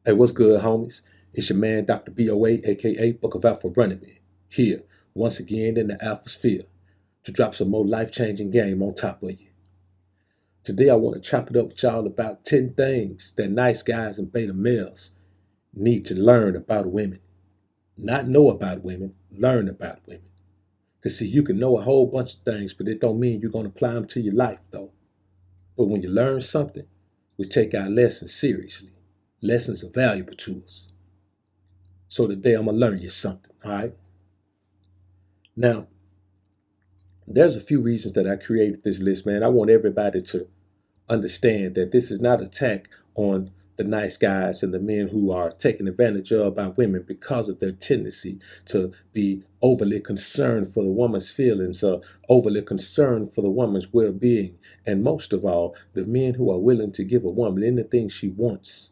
Hey, what's good, homies? It's your man, Dr. BOA, aka Book of Alpha Running Man, here once again in the Alpha Sphere to drop some more life changing game on top of you. Today, I want to chop it up with y'all about 10 things that nice guys and beta males need to learn about women. Not know about women, learn about women. Because, see, you can know a whole bunch of things, but it don't mean you're going to apply them to your life, though. But when you learn something, we take our lessons seriously. Lessons are valuable to us. So today I'm gonna learn you something, all right? Now, there's a few reasons that I created this list, man. I want everybody to understand that this is not an attack on the nice guys and the men who are taken advantage of by women because of their tendency to be overly concerned for the woman's feelings or overly concerned for the woman's well-being. And most of all, the men who are willing to give a woman anything she wants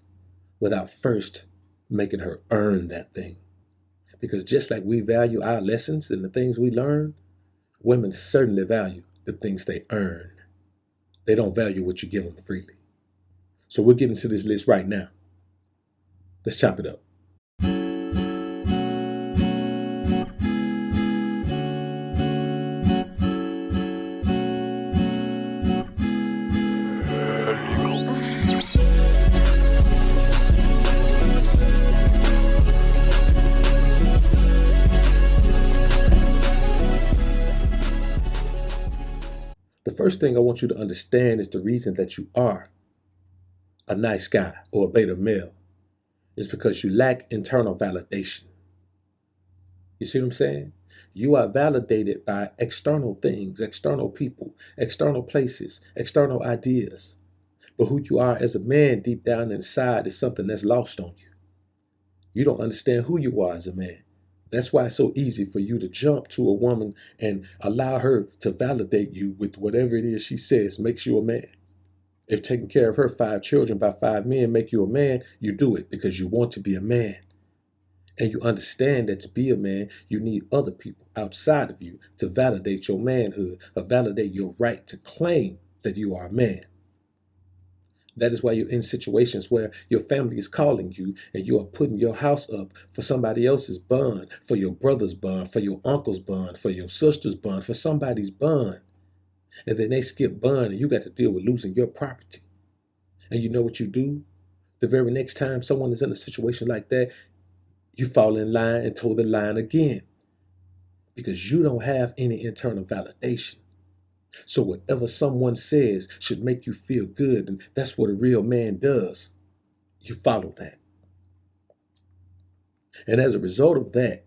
without first making her earn that thing. Because just like we value our lessons and the things we learn, women certainly value the things they earn. They don't value what you give them freely. So we'll get into this list right now. Let's chop it up. The first thing I want you to understand is the reason that you are a nice guy or a beta male is because you lack internal validation. You see what I'm saying? You are validated by external things, external people, external places, external ideas. But who you are as a man deep down inside is something that's lost on you. You don't understand who you are as a man. That's why it's so easy for you to jump to a woman and allow her to validate you with whatever it is she says makes you a man. If taking care of her 5 children by 5 men make you a man, you do it because you want to be a man. And you understand that to be a man, you need other people outside of you to validate your manhood or validate your right to claim that you are a man. That is why you're in situations where your family is calling you and you are putting your house up for somebody else's bond, for your brother's bond, for your uncle's bond, for your sister's bond, for somebody's bond. And then they skip bond and you got to deal with losing your property. And you know what you do? The very next time someone is in a situation like that, you fall in line and toe the line again because you don't have any internal validation. So whatever someone says should make you feel good, and that's what a real man does. You follow that. And as a result of that,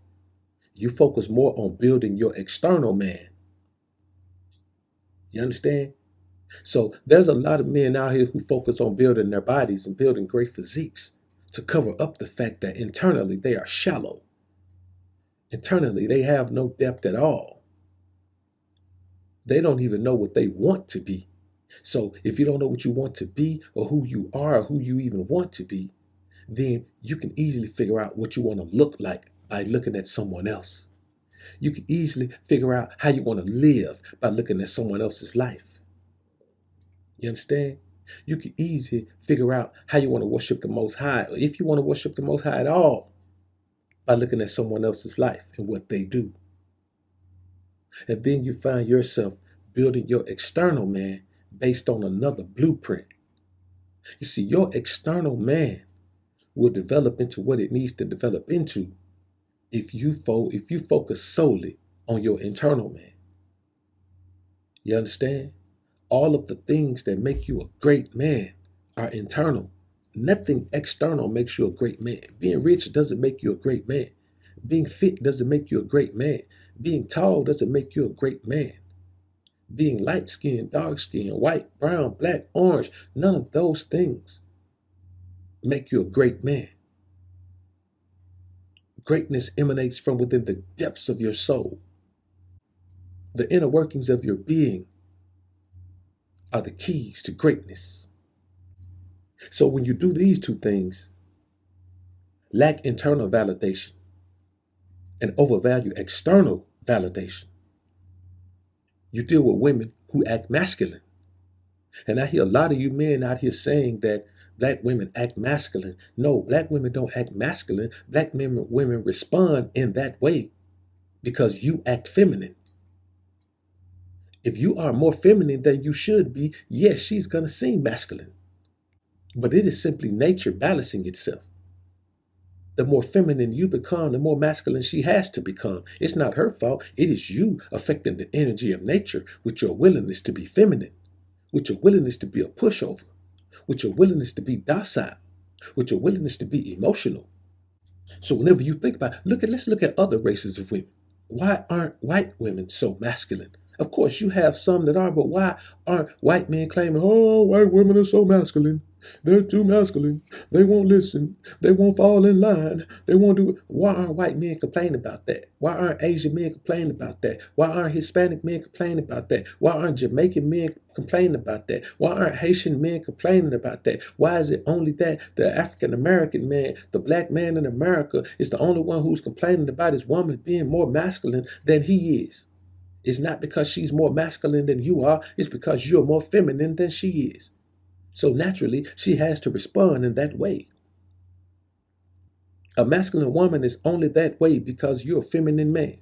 you focus more on building your external man. You understand? So there's a lot of men out here who focus on building their bodies and building great physiques to cover up the fact that internally they are shallow. Internally, they have no depth at all. They don't even know what they want to be. So if you don't know what you want to be or who you are or who you even want to be, then you can easily figure out what you want to look like by looking at someone else. You can easily figure out how you want to live by looking at someone else's life. You understand? You can easily figure out how you want to worship the Most High, or if you want to worship the Most High at all, by looking at someone else's life and what they do. And then you find yourself building your external man based on another blueprint. You see, your external man will develop into what it needs to develop into if you focus solely on your internal man. You understand? All of the things that make you a great man are internal. Nothing external makes you a great man. Being rich doesn't make you a great man. Being fit doesn't make you a great man. Being tall doesn't make you a great man. Being light-skinned, dark-skinned, white, brown, black, orange, none of those things make you a great man. Greatness emanates from within the depths of your soul. The inner workings of your being are the keys to greatness. So when you do these two things, lack internal validation and overvalue external validation, you deal with women who act masculine. And I hear a lot of you men out here saying that Black women act masculine. No, black women don't act masculine. Black women respond in that way because you act feminine. If you are more feminine than you should be, yes, she's going to seem masculine. But it is simply nature balancing itself. The more feminine you become, the more masculine she has to become. It's not her fault. It is you affecting the energy of nature with your willingness to be feminine, with your willingness to be a pushover, with your willingness to be docile, with your willingness to be emotional. So whenever you think about, let's look at other races of women. Why aren't white women so masculine? Of course, you have some that are, but why aren't white men claiming, oh, white women are so masculine? They're too masculine. They won't listen. They won't fall in line. They won't do it. Why aren't white men complaining about that? Why aren't Asian men complaining about that? Why aren't Hispanic men complaining about that? Why aren't Jamaican men complaining about that? Why aren't Haitian men complaining about that? Why is it only that the African American man, the black man in America, is the only one who's complaining about his woman being more masculine than he is? It's not because she's more masculine than you are. It's because you're more feminine than she is. So naturally, she has to respond in that way. A masculine woman is only that way because you're a feminine man.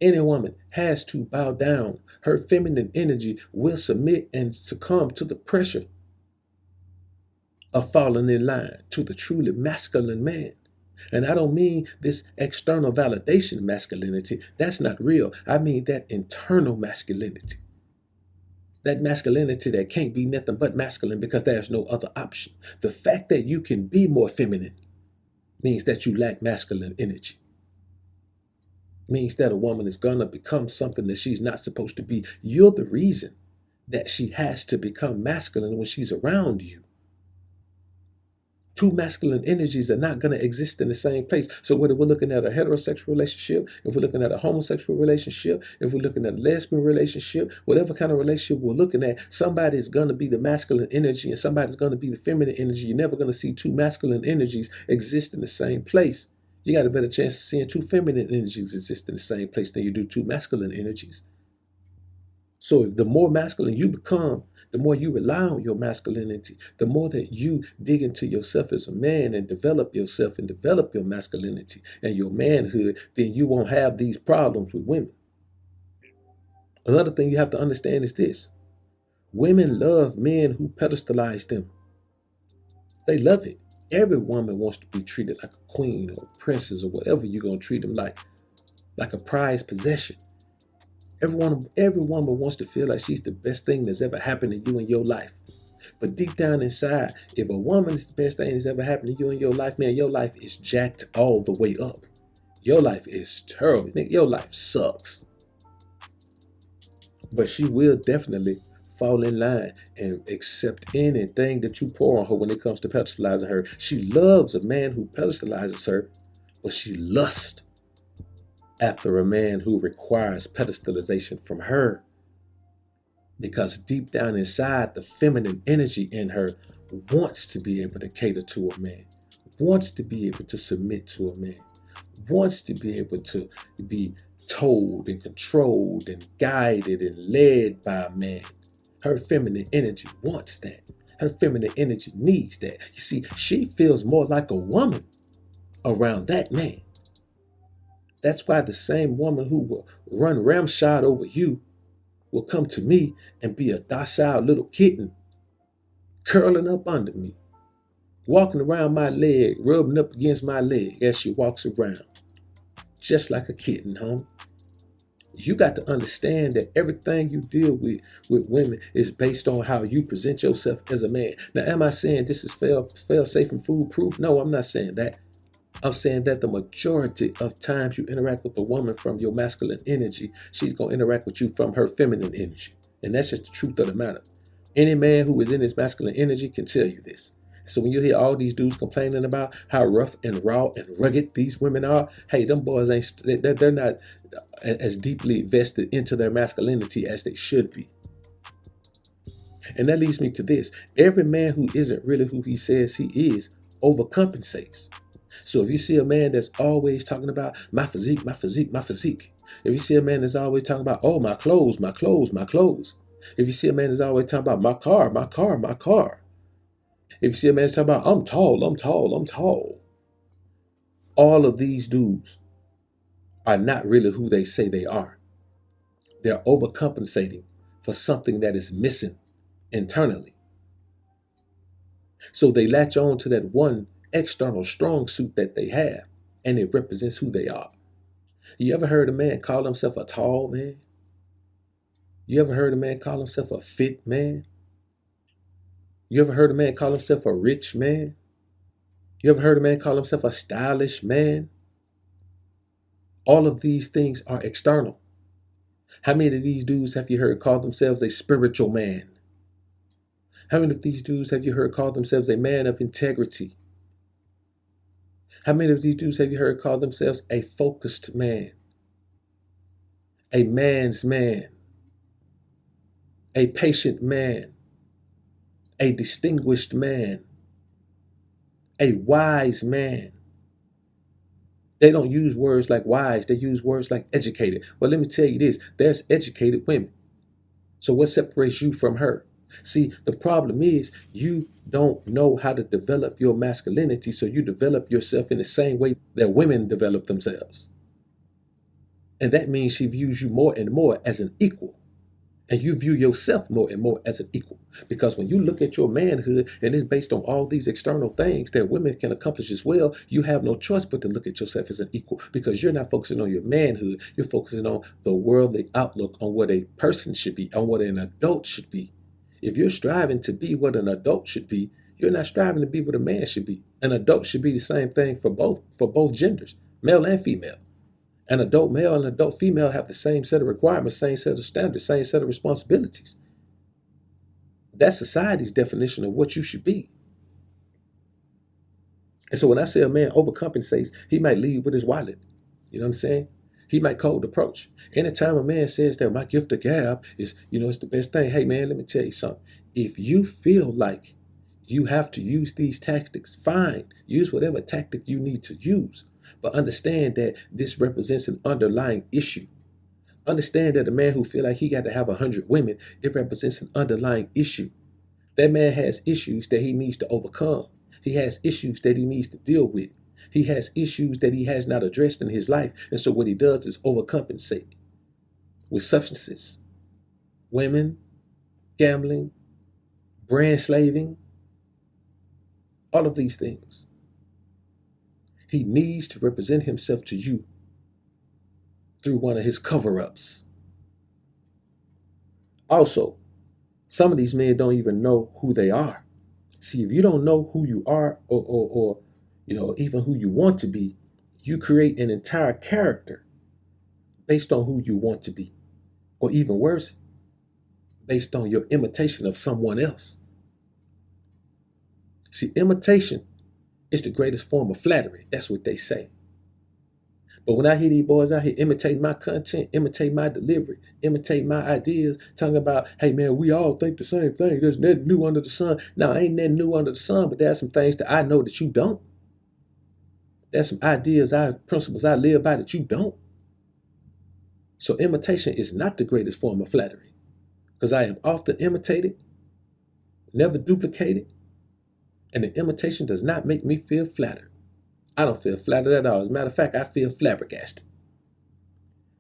Any woman has to bow down. Her feminine energy will submit and succumb to the pressure of falling in line to the truly masculine man. And I don't mean this external validation masculinity. That's not real. I mean that internal masculinity. That masculinity that can't be nothing but masculine because there's no other option. The fact that you can be more feminine means that you lack masculine energy. Means that a woman is going to become something that she's not supposed to be. You're the reason that she has to become masculine when she's around you. Two masculine energies are not going to exist in the same place. So whether we're looking at a heterosexual relationship, if we're looking at a homosexual relationship, if we're looking at a lesbian relationship, whatever kind of relationship we're looking at, somebody's going to be the masculine energy and somebody's going to be the feminine energy. You're never going to see two masculine energies exist in the same place. You got a better chance of seeing two feminine energies exist in the same place than you do two masculine energies. So if the more masculine you become, the more you rely on your masculinity, the more that you dig into yourself as a man and develop yourself and develop your masculinity and your manhood, then you won't have these problems with women. Another thing you have to understand is this. Women love men who pedestalize them. They love it. Every woman wants to be treated like a queen or a princess or whatever you're going to treat them like a prized possession. Every woman wants to feel like she's the best thing that's ever happened to you in your life. But deep down inside, if a woman is the best thing that's ever happened to you in your life, man, your life is jacked all the way up. Your life is terrible. Your life sucks. But she will definitely fall in line and accept anything that you pour on her when it comes to pedestalizing her. She loves a man who pedestalizes her, but she lusts after a man who requires pedestalization from her. Because deep down inside, the feminine energy in her wants to be able to cater to a man, wants to be able to submit to a man, wants to be able to be told and controlled and guided and led by a man. Her feminine energy wants that. Her feminine energy needs that. You see, she feels more like a woman around that man. That's why the same woman who will run ramshot over you will come to me and be a docile little kitten, curling up under me, walking around my leg, rubbing up against my leg as she walks around, just like a kitten, homie. You got to understand that everything you deal with women is based on how you present yourself as a man. Now, am I saying this is fail safe and foolproof? No, I'm not saying that. I'm saying that the majority of times you interact with a woman from your masculine energy, she's going to interact with you from her feminine energy. And that's just the truth of the matter. Any man who is in his masculine energy can tell you this. So when you hear all these dudes complaining about how rough and raw and rugged these women are, hey, them boys they're not as deeply vested into their masculinity as they should be. And that leads me to this. Every man who isn't really who he says he is overcompensates. So if you see a man that's always talking about my physique, my physique, my physique. If you see a man that's always talking about, oh, my clothes, my clothes, my clothes. If you see a man that's always talking about my car, my car, my car. If you see a man talking about, I'm tall, I'm tall, I'm tall, all of these dudes are not really who they say they are. They're overcompensating for something that is missing internally. So they latch on to that one external strong suit that they have, and it represents who they are. You ever heard a man call himself a tall man? You ever heard a man call himself a fit man? You ever heard a man call himself a rich man? You ever heard a man call himself a stylish man? All of these things are external. How many of these dudes have you heard call themselves a spiritual man? How many of these dudes have you heard call themselves a man of integrity? How many of these dudes have you heard call themselves a focused man? A man's man? A patient man? A distinguished man? A wise man? They don't use words like wise, they use words like educated. Well, let me tell you this, there's educated women. So what separates you from her? See, the problem is you don't know how to develop your masculinity, so you develop yourself in the same way that women develop themselves. And that means she views you more and more as an equal. And you view yourself more and more as an equal. Because when you look at your manhood and it's based on all these external things that women can accomplish as well, you have no choice but to look at yourself as an equal, because you're not focusing on your manhood. You're focusing on the worldly outlook on what a person should be, on what an adult should be. If you're striving to be what an adult should be, you're not striving to be what a man should be. An adult should be the same thing for both genders, male and female. An adult male and an adult female have the same set of requirements, same set of standards, same set of responsibilities. That's society's definition of what you should be. And so when I say a man overcompensates, he might lead with his wallet. You know what I'm saying? He might cold approach. Anytime a man says that my gift of gab is, it's the best thing. Hey man, let me tell you something. If you feel like you have to use these tactics, fine. Use whatever tactic you need to use. But understand that this represents an underlying issue. Understand that a man who feel like he got to have 100 women, it represents an underlying issue. That man has issues that he needs to overcome. He has issues that he needs to deal with. He has issues that he has not addressed in his life. And so what he does is overcompensate with substances, women, gambling, brand slaving, all of these things. He needs to represent himself to you through one of his cover-ups. Also, some of these men don't even know who they are. See, if you don't know who you are or even who you want to be, you create an entire character based on who you want to be. Or even worse, based on your imitation of someone else. See, imitation is the greatest form of flattery. That's what they say. But when I hear these boys out here imitating my content, imitate my delivery, imitate my ideas, talking about, hey man, we all think the same thing. There's nothing new under the sun. Now, ain't nothing new under the sun, but there's some things that I know that you don't. There's some ideas, principles I live by that you don't. So imitation is not the greatest form of flattery, because I am often imitated, never duplicated, and the imitation does not make me feel flattered. I don't feel flattered at all. As a matter of fact, I feel flabbergasted.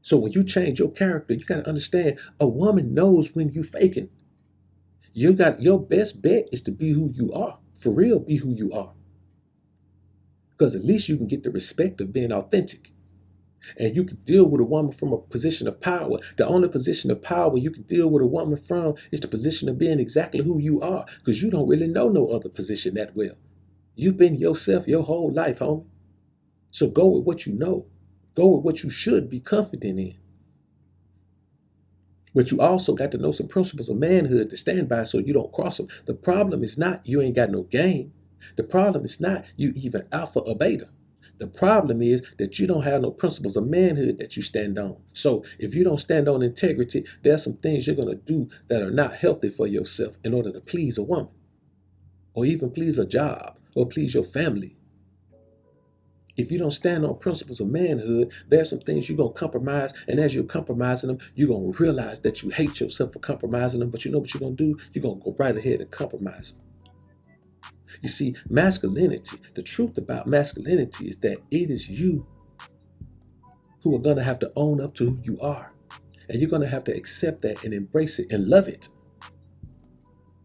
So when you change your character, you got to understand a woman knows when you faking. Your best bet is to be who you are. For real, be who you are. Because at least you can get the respect of being authentic. And you can deal with a woman from a position of power. The only position of power you can deal with a woman from is the position of being exactly who you are. Because you don't really know no other position that well. You've been yourself your whole life, homie. So go with what you know. Go with what you should be confident in. But you also got to know some principles of manhood to stand by so you don't cross them. The problem is not you ain't got no game. The problem is not you even alpha or beta. The problem is that you don't have no principles of manhood that you stand on. So if you don't stand on integrity, there's some things you're going to do that are not healthy for yourself in order to please a woman, or even please a job, or please your family. If you don't stand on principles of manhood, there's some things you're going to compromise. And as you're compromising them, you're going to realize that you hate yourself for compromising them. But you know what you're going to do? You're going to go right ahead and compromise them. You see, masculinity, the truth about masculinity is that it is you who are going to have to own up to who you are. And you're going to have to accept that and embrace it and love it.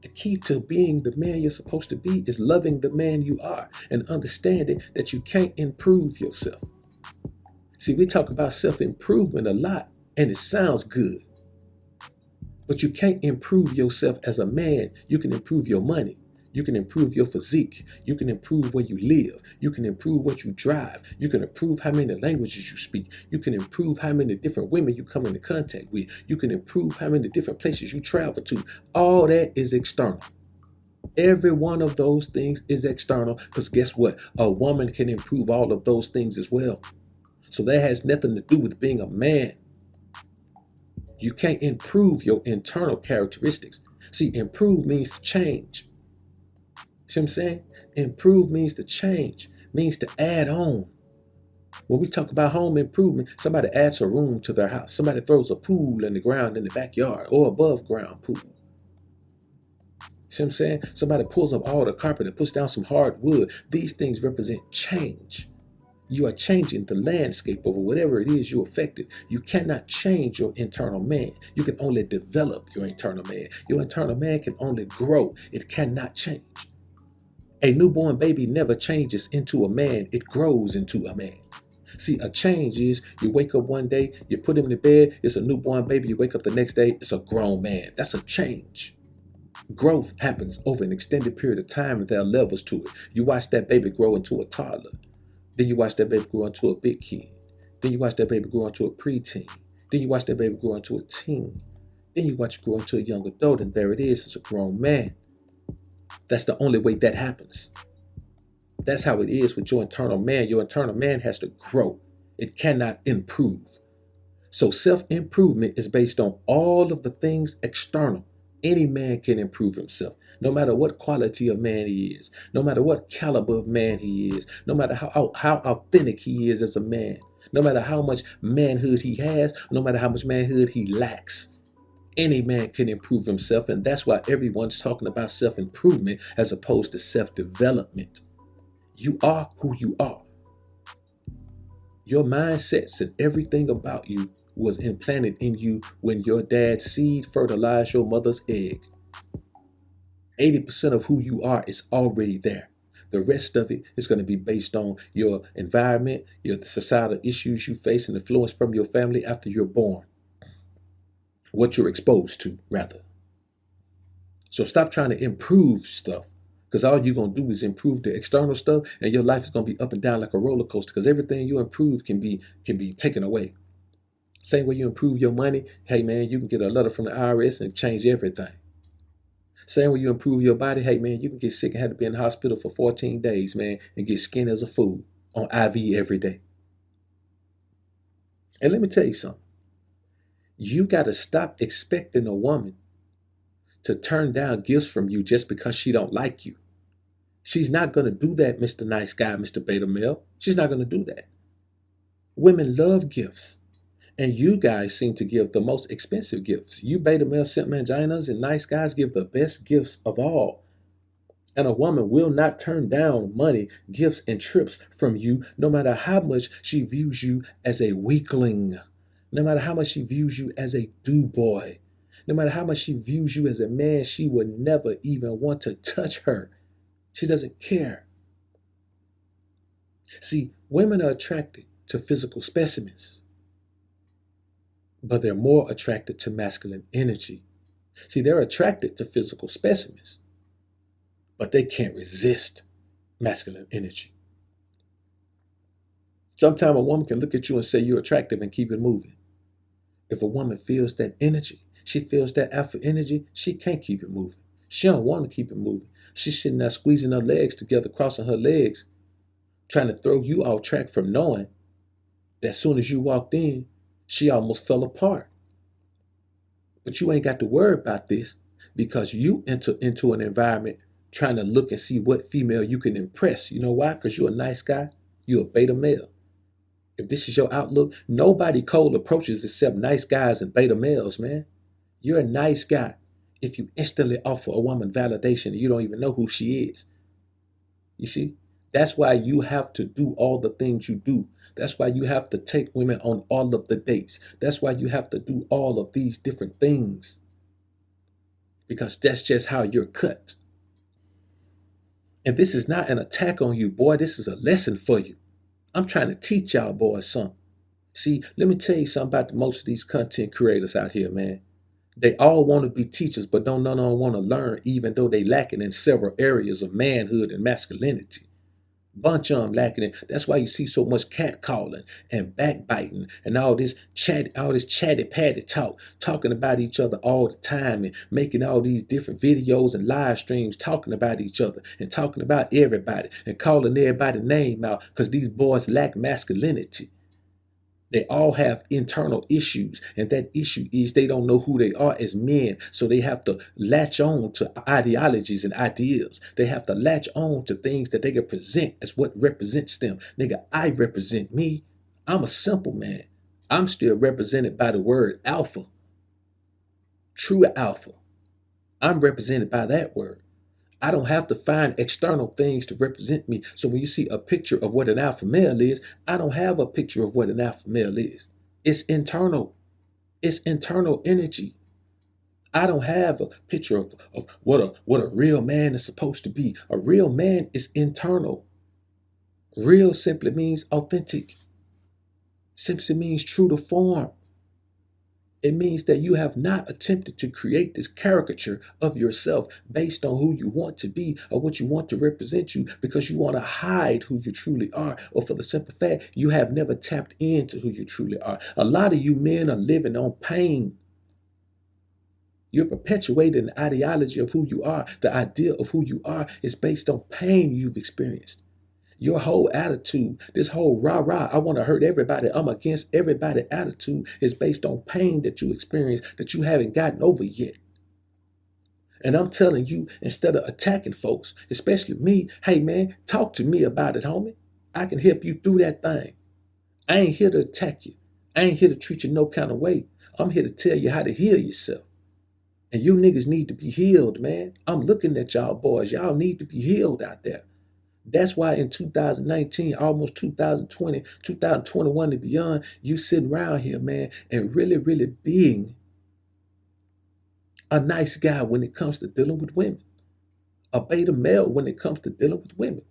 The key to being the man you're supposed to be is loving the man you are and understanding that you can't improve yourself. See, we talk about self-improvement a lot and it sounds good, but you can't improve yourself as a man. You can improve your money. You can improve your physique. You can improve where you live. You can improve what you drive. You can improve how many languages you speak. You can improve how many different women you come into contact with. You can improve how many different places you travel to. All that is external. Every one of those things is external because guess what? A woman can improve all of those things as well. So that has nothing to do with being a man. You can't improve your internal characteristics. See, improve means to change. See what I'm saying? Improve means to change, means to add on. When we talk about home improvement, somebody adds a room to their house. Somebody throws a pool in the ground in the backyard or above ground pool. See what I'm saying? Somebody pulls up all the carpet and puts down some hardwood. These things represent change. You are changing the landscape over whatever it is you affected. You cannot change your internal man. You can only develop your internal man. Your internal man can only grow. It cannot change. A newborn baby never changes into a man. It grows into a man. See, a change is you wake up one day, you put him in the bed, it's a newborn baby. You wake up the next day, it's a grown man. That's a change. Growth happens over an extended period of time and there are levels to it. You watch that baby grow into a toddler. Then you watch that baby grow into a big kid. Then you watch that baby grow into a preteen. Then you watch that baby grow into a teen. Then you watch it grow into a young adult, and there it is, it's a grown man. That's the only way that happens. That's how it is with your internal man. Your internal man has to grow. It cannot improve. So self-improvement is based on all of the things external. Any man can improve himself, no matter what quality of man he is, no matter what caliber of man he is, no matter how authentic he is as a man, no matter how much manhood he has, no matter how much manhood he lacks. Any man can improve himself, and that's why everyone's talking about self-improvement as opposed to self-development. You are who you are. Your mindsets and everything about you was implanted in you when your dad's seed fertilized your mother's egg. 80% of who you are is already there. The rest of it is going to be based on your environment, your societal issues you face, and influence from your family after you're born. What you're exposed to, rather. So stop trying to improve stuff, because all you're going to do is improve the external stuff, and your life is going to be up and down like a roller coaster, because everything you improve can be taken away. Same way you improve your money, hey man, you can get a letter from the IRS and change everything. Same way you improve your body, hey man, you can get sick and have to be in the hospital for 14 days, man, and get skinny as a fool on IV every day. And let me tell you something. You got to stop expecting a woman to turn down gifts from you just because she don't like you. She's not going to do that, Mr. Nice Guy, Mr. Beta Male. She's not going to do that. Women love gifts. And you guys seem to give the most expensive gifts. You beta male simp manginas and nice guys give the best gifts of all. And a woman will not turn down money, gifts, and trips from you, no matter how much she views you as a weakling, no matter how much she views you as a do-boy, no matter how much she views you as a man she would never even want to touch her. She doesn't care. See, women are attracted to physical specimens, but they're more attracted to masculine energy. See, they're attracted to physical specimens, but they can't resist masculine energy. Sometimes a woman can look at you and say you're attractive and keep it moving. If a woman feels that energy, she feels that alpha energy, she can't keep it moving. She don't want to keep it moving. She's sitting there squeezing her legs together, crossing her legs, trying to throw you off track from knowing that as soon as you walked in, she almost fell apart. But you ain't got to worry about this because you enter into an environment trying to look and see what female you can impress. You know why? Because you're a nice guy. You're a beta male. If this is your outlook, nobody cold approaches except nice guys and beta males, man. You're a nice guy if you instantly offer a woman validation and you don't even know who she is. You see, that's why you have to do all the things you do. That's why you have to take women on all of the dates. That's why you have to do all of these different things, because that's just how you're cut. And this is not an attack on you, boy. This is a lesson for you. I'm trying to teach y'all boys something. See, let me tell you something about most of these content creators out here, man. They all want to be teachers, but don't none of them want to learn, even though they lacking in several areas of manhood and masculinity. Bunch of them lacking it. That's why you see so much catcalling and backbiting and all this chatty patty talk, talking about each other all the time and making all these different videos and live streams talking about each other and talking about everybody and calling everybody name out because these boys lack masculinity. They all have internal issues, and that issue is they don't know who they are as men. So they have to latch on to ideologies and ideals. They have to latch on to things that they can present as what represents them. Nigga, I represent me. I'm a simple man. I'm still represented by the word alpha, true alpha. I'm represented by that word. I don't have to find external things to represent me. So when you see a picture of what an alpha male is, I don't have a picture of what an alpha male is. It's internal. It's internal energy. I don't have a picture of what a real man is supposed to be. A real man is internal. Real simply means authentic. Simply means true to form. It means that you have not attempted to create this caricature of yourself based on who you want to be or what you want to represent you because you want to hide who you truly are, or for the simple fact you have never tapped into who you truly are. A lot of you men are living on pain. You're perpetuating the ideology of who you are. The idea of who you are is based on pain you've experienced. Your whole attitude, this whole rah rah, I want to hurt everybody, I'm against everybody attitude is based on pain that you experience that you haven't gotten over yet. And I'm telling you, instead of attacking folks, especially me, hey man, talk to me about it, homie. I can help you through that thing. I ain't here to attack you. I ain't here to treat you no kind of way. I'm here to tell you how to heal yourself. And you niggas need to be healed, man. I'm looking at y'all boys. Y'all need to be healed out there. That's why in 2019, almost 2020, 2021 and beyond, you sitting around here, man, and really, really being a nice guy when it comes to dealing with women, a beta male when it comes to dealing with women.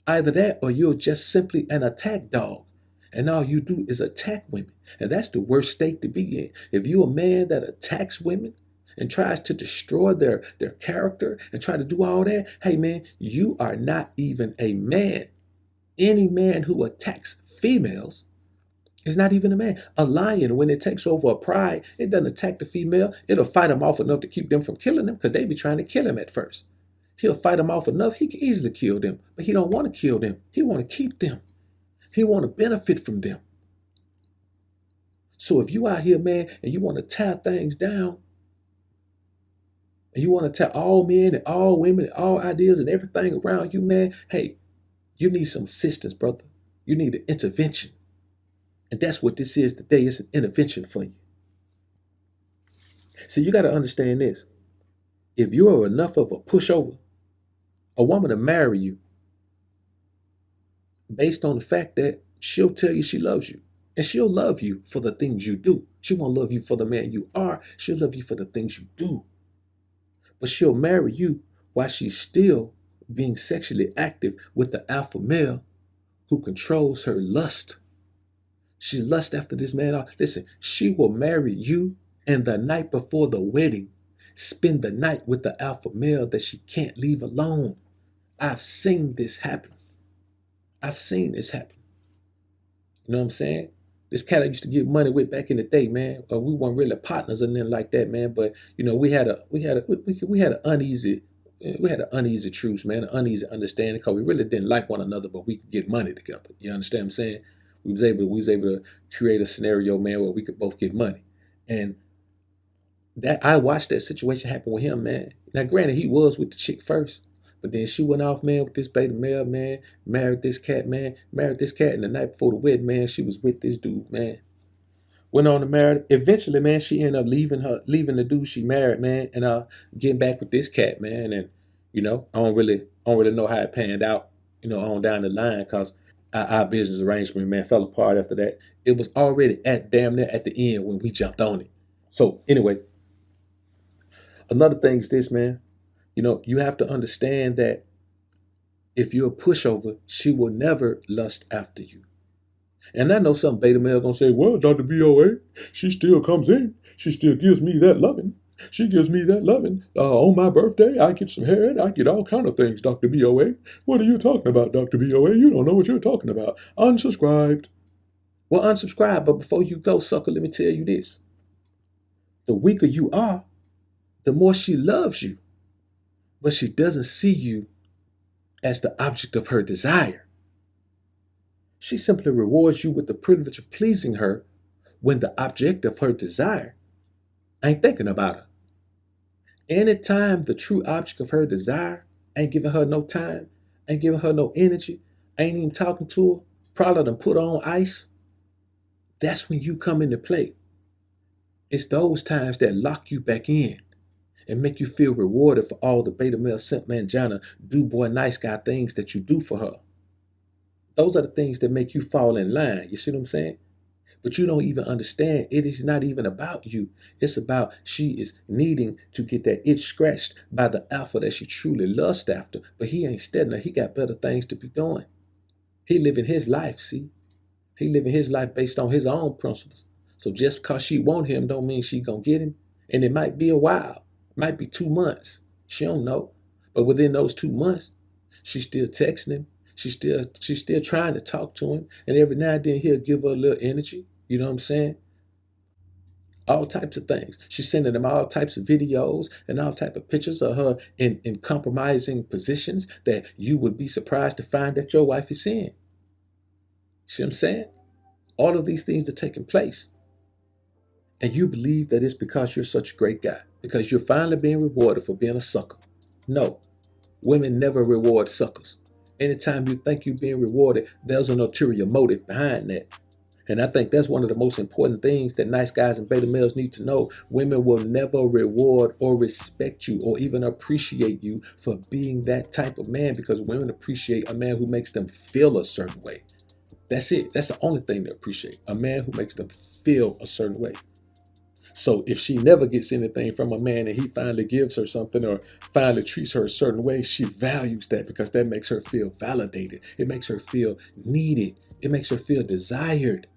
Either that or you're just simply an attack dog. And all you do is attack women. And that's the worst state to be in. If you're a man that attacks women and tries to destroy their character and try to do all that, hey man, you are not even a man. Any man who attacks females is not even a man. A lion, when it takes over a pride, it doesn't attack the female. It'll fight them off enough to keep them from killing them because they be trying to kill him at first. He'll fight them off enough, he can easily kill them, but he don't want to kill them. He want to keep them. He want to benefit from them. So if you out here, man, and you want to tear things down, and you want to tear all men and all women and all ideas and everything around you, man, hey, you need some assistance, brother. You need an intervention. And that's what this is today. It's an intervention for you. See, you got to understand this. If you are enough of a pushover, a woman to marry you based on the fact that she'll tell you she loves you. And she'll love you for the things you do. She won't love you for the man you are. She'll love you for the things you do. But she'll marry you while she's still being sexually active with the alpha male who controls her lust. She lusts after this man. Listen, she will marry you, and the night before the wedding, spend the night with the alpha male that she can't leave alone. I've seen this happen. I've seen this happen. You know what I'm saying? This cat I used to get money with back in the day, man. We weren't really partners or nothing like that, man. But you know, we had an uneasy truce, man, an uneasy understanding because we really didn't like one another, but we could get money together. You understand what I'm saying? We was able to create a scenario, man, where we could both get money. And that I watched that situation happen with him, man. Now, granted, he was with the chick first, but then she went off, man, with this beta male, man, married this cat, and the night before the wedding, man, she was with this dude, man. Went on to marry. Eventually, man, she ended up leaving the dude she married, man, and getting back with this cat, man. And you know, I don't really I don't really know how it panned out, on down the line because our business arrangement, man, fell apart after that. It was already at damn near at the end when we jumped on it. So anyway, another thing is this, man. You have to understand that if you're a pushover, she will never lust after you. And I know some beta male gonna say, "Well, Dr. BOA, she still comes in. She still gives me that loving. She gives me that loving. On my birthday, I get some head. I get all kind of things, Dr. BOA. What are you talking about, Dr. BOA? You don't know what you're talking about. Unsubscribed." Well, unsubscribe, but before you go, sucker, let me tell you this. The weaker you are, the more she loves you. But she doesn't see you as the object of her desire. She simply rewards you with the privilege of pleasing her when the object of her desire ain't thinking about her. Anytime the true object of her desire ain't giving her no time, ain't giving her no energy, ain't even talking to her, probably done put on ice, that's when you come into play. It's those times that lock you back in and make you feel rewarded for all the beta male simp mangina do boy nice guy things that you do for her. Those are the things that make you fall in line. You see what I'm saying? But you don't even understand. It is not even about you. It's about she is needing to get that itch scratched by the alpha that she truly lusts after. But he ain't steady. He got better things to be doing. He living his life, see? He living his life based on his own principles. So just because she want him don't mean she gonna get him. And it might be a while. It might be 2 months. She don't know. But within those 2 months, she's still texting him. She's still trying to talk to him. And every now and then he'll give her a little energy. You know what I'm saying? All types of things. She's sending him all types of videos and all type of pictures of her in compromising positions that you would be surprised to find that your wife is in. See what I'm saying? All of these things are taking place. And you believe that it's because you're such a great guy, because you're finally being rewarded for being a sucker. No, women never reward suckers. Anytime you think you're being rewarded, there's an ulterior motive behind that. And I think that's one of the most important things that nice guys and beta males need to know. Women will never reward or respect you or even appreciate you for being that type of man, because women appreciate a man who makes them feel a certain way. That's it. That's the only thing they appreciate. A man who makes them feel a certain way. So if she never gets anything from a man and he finally gives her something or finally treats her a certain way, she values that because that makes her feel validated. It makes her feel needed. It makes her feel desired.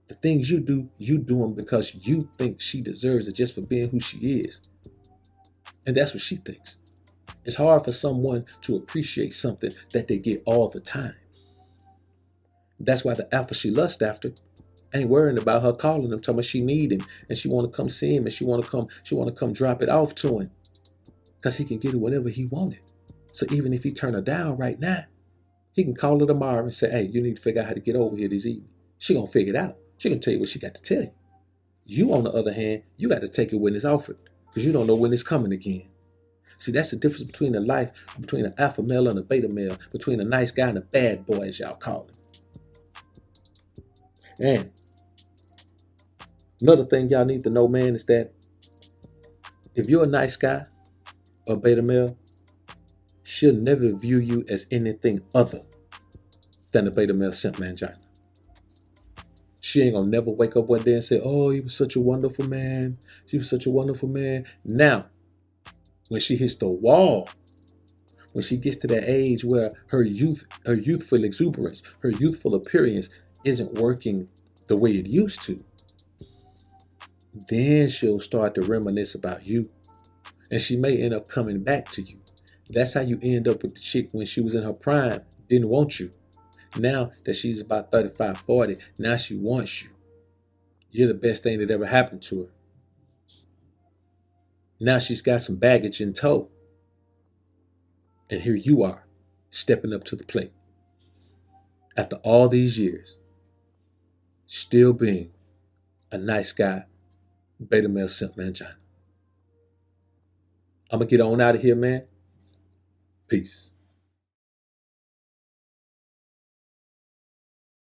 The things you do them because you think she deserves it just for being who she is. And that's what she thinks. It's hard for someone to appreciate something that they get all the time. That's why the alpha she lusts after ain't worrying about her calling him, telling her she need him and she want to come see him and she want to come drop it off to him because he can get it whenever he wanted. So even if he turn her down right now, he can call her tomorrow and say, "Hey, you need to figure out how to get over here this evening." She gonna figure it out. She can tell you what she got to tell you. You, on the other hand, you got to take it when it's offered because you don't know when it's coming again. See, that's the difference between between an alpha male and a beta male, between a nice guy and a bad boy, as y'all call him. And another thing y'all need to know, man, is that if you're a nice guy or beta male, she'll never view you as anything other than a beta male simp mangina. She ain't gonna never wake up one day and say, "Oh, he was such a wonderful man. He was such a wonderful man." Now, when she hits the wall, when she gets to that age where her youthful exuberance, her youthful appearance isn't working the way it used to, then she'll start to reminisce about you. And she may end up coming back to you. That's how you end up with the chick when she was in her prime, didn't want you. Now that she's about 35, 40, now she wants you. You're the best thing that ever happened to her. Now she's got some baggage in tow. And here you are, stepping up to the plate. After all these years, still being a nice guy, beta male simp mangina. I'm going to get on out of here, man. Peace.